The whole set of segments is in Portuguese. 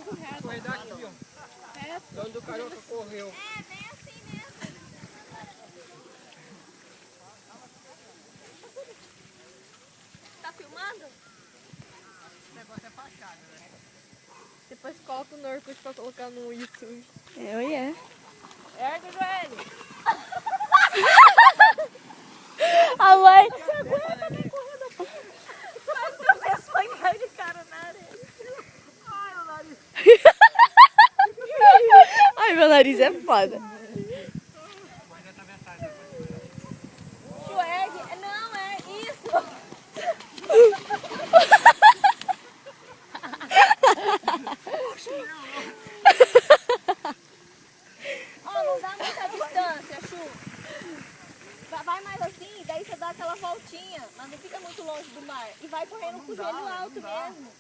Correr daqui, ó. De onde o carioca correu. É, bem assim mesmo. Tá filmando? Esse negócio é fachada, né? Depois coloca no Orkut pra colocar no YouTube. Eu ia. Ergue o joelho. A mãe. Você aguenta nem correndo. Mas tu vê sonhar de cara na areia. Ai, o nariz. Ai, meu nariz é foda. Mas já tá metade. Ergue. Não, é isso. Ó, não dá muita distância, Chu. Vai mais assim, daí você dá aquela voltinha, mas não fica muito longe do mar. E vai correndo com o joelho alto mesmo.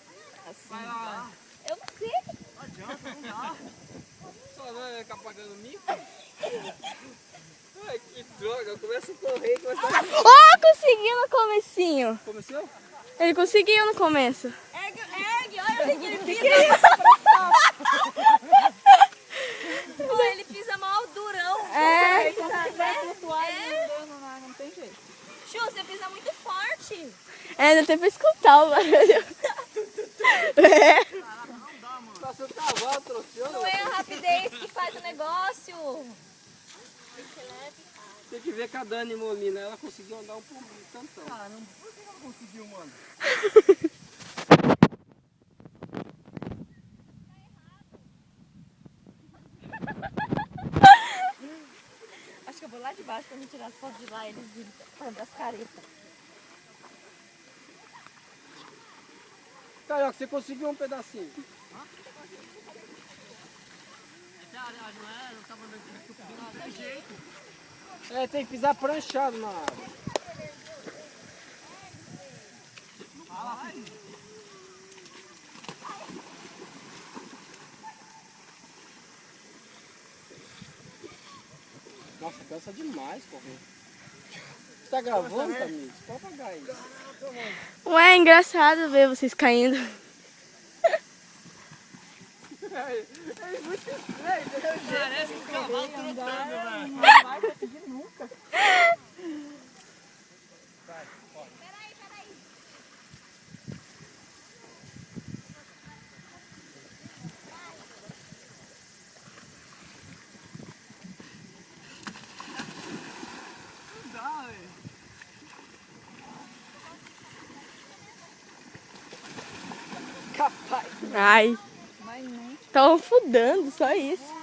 Vai lá. Eu não sei. Não adianta, não dá. Só não é ficar pagando mico. Ai, que droga. Eu começo a correr e começo a... Oh, conseguiu no comecinho. Começou? Ele conseguiu no começo. Ergue, olha onde ele pisa. Ó, ele pisa mal durão. É. Não tem jeito. Chu, você pisa muito forte. É, não tem pra escutar o barulho. É. Tá seu cavalo, trouxe. Não é a rapidez que faz o negócio. Tem que ver com a Dani Molina. Ela conseguiu andar um tantão. Caramba, por que ela conseguiu, mano? Acho que eu vou lá de baixo pra me tirar as fotos de lá, eles viram das caretas. Carioca, você conseguiu um pedacinho. É, tem que pisar pranchado na água. Nossa, cansa demais correr. Você tá gravando, Camille? Pode apagar isso. Ué, é engraçado ver vocês caindo. É muito estranho, parece um cavalo trotando, velho. Não vai conseguir nunca. Peraí. Não dá, velho. Capaz. Ai, Mas nem. tão fudando, só isso.